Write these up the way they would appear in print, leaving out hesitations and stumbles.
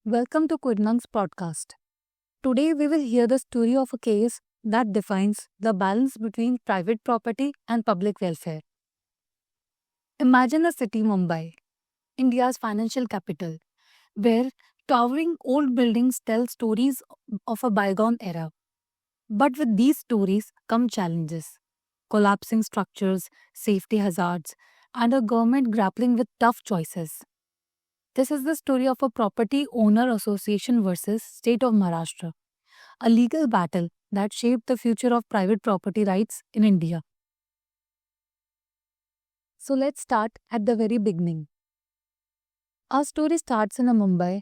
Welcome to Kudnang's podcast. Today we will hear the story of a case that defines the balance between private property and public welfare. Imagine a city, Mumbai, India's financial capital, where towering old buildings tell stories of a bygone era. But with these stories come challenges: collapsing structures, safety hazards, and a government grappling with tough choices. This is the story of a property owner association versus state of Maharashtra, a legal battle that shaped the future of private property rights in India. So let's start at the very beginning. Our story starts in a Mumbai,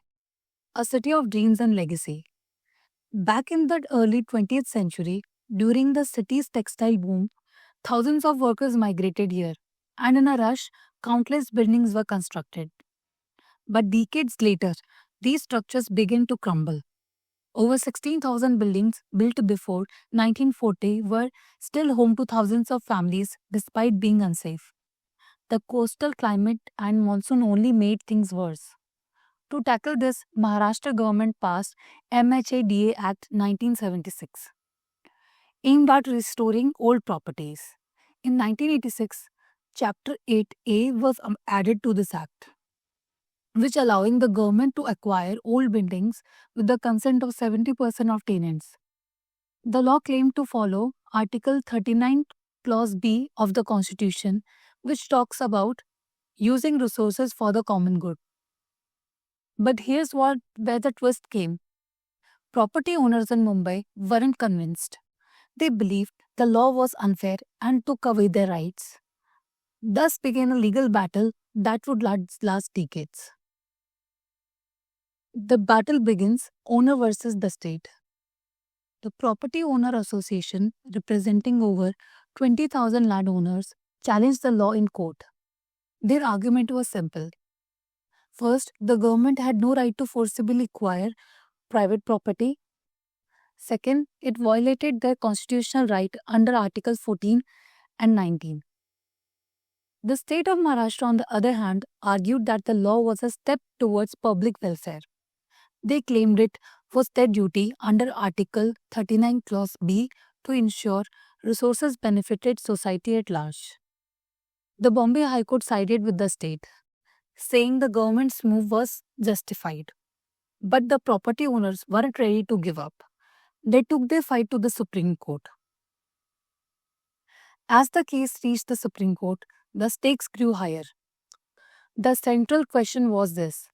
a city of dreams and legacy. Back in the early 20th century, during the city's textile boom, thousands of workers migrated here, and in a rush, countless buildings were constructed. But decades later, these structures began to crumble. Over 16,000 buildings built before 1940 were still home to thousands of families despite being unsafe. The coastal climate and monsoon only made things worse. To tackle this, Maharashtra government passed MHADA Act 1976, aimed at restoring old properties. In 1986, Chapter 8A was added to this act, which allowing the government to acquire old buildings with the consent of 70% of tenants. The law claimed to follow Article 39 Clause B of the Constitution, which talks about using resources for the common good. But here's where the twist came. Property owners in Mumbai weren't convinced. They believed the law was unfair and took away their rights. Thus began a legal battle that would last decades. The battle begins owner versus the state. The Property Owner Association, representing over 20,000 landowners, challenged the law in court. Their argument was simple. First, the government had no right to forcibly acquire private property. Second, it violated their constitutional right under Articles 14 and 19. The state of Maharashtra, on the other hand, argued that the law was a step towards public welfare. They claimed it was their duty under Article 39 Clause B to ensure resources benefited society at large. The Bombay High Court sided with the state, saying the government's move was justified. But the property owners weren't ready to give up. They took their fight to the Supreme Court. As the case reached the Supreme Court, the stakes grew higher. The central question was this: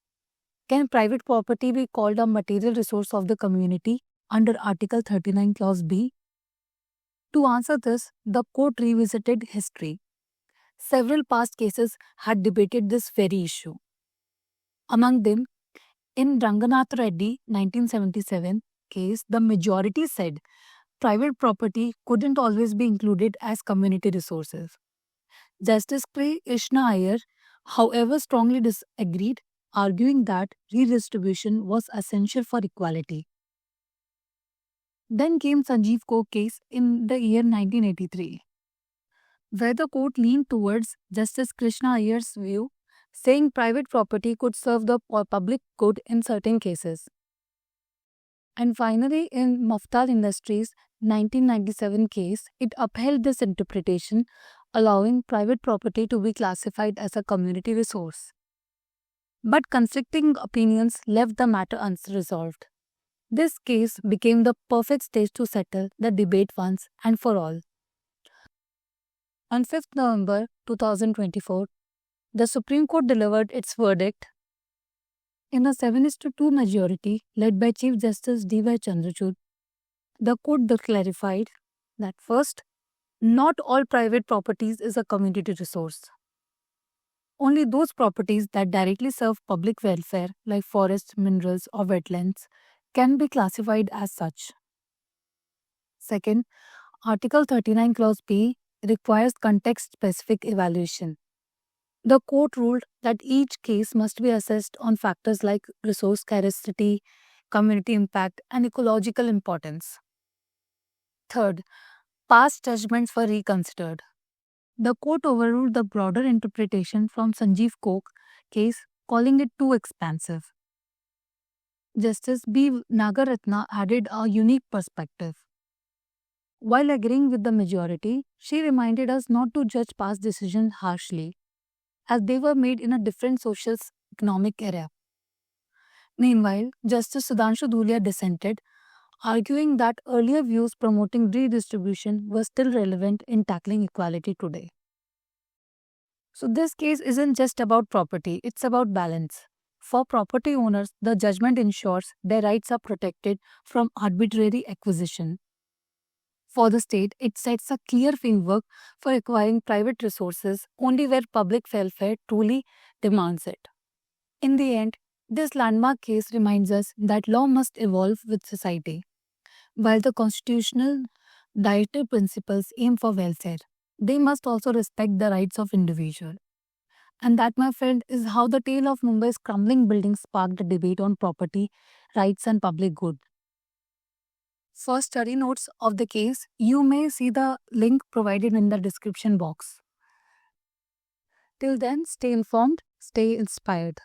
can private property be called a material resource of the community under Article 39 Clause B? To answer this, the court revisited history. Several past cases had debated this very issue. Among them, in Ranganath Reddy 1977 case, the majority said private property couldn't always be included as community resources. Justice K. Ishna Iyer, however, strongly disagreed, arguing that redistribution was essential for equality. Then came Sanjeev Kaur case in the year 1983, where the court leaned towards Justice Krishna Iyer's view, saying private property could serve the public good in certain cases. And finally, in Maftal Industries 1997 case, it upheld this interpretation, allowing private property to be classified as a community resource. But conflicting opinions left the matter unresolved. This case became the perfect stage to settle the debate once and for all. On 5th November 2024, the Supreme Court delivered its verdict in a 7:2 majority led by Chief Justice D.Y. Chandrachud. The court clarified that first, not all private properties is a community resource. Only those properties that directly serve public welfare, like forests, minerals, or wetlands, can be classified as such. Second, Article 39 Clause B requires context-specific evaluation. The court ruled that each case must be assessed on factors like resource scarcity, community impact, and ecological importance. Third, past judgments were reconsidered. The court overruled the broader interpretation from Sanjeev Kaur case, calling it too expansive. Justice B. Nagaratna added a unique perspective. While agreeing with the majority, she reminded us not to judge past decisions harshly, as they were made in a different social economic era. Meanwhile, Justice Sudhanshu Dhulia dissented, arguing that earlier views promoting redistribution were still relevant in tackling equality today. So, this case isn't just about property, it's about balance. For property owners, the judgment ensures their rights are protected from arbitrary acquisition. For the state, it sets a clear framework for acquiring private resources only where public welfare truly demands it. In the end, this landmark case reminds us that law must evolve with society. While the constitutional dietary principles aim for welfare, they must also respect the rights of individuals. And that, my friend, is how the tale of Mumbai's crumbling buildings sparked a debate on property rights and public good. For study notes of the case, you may see the link provided in the description box. Till then, stay informed, stay inspired.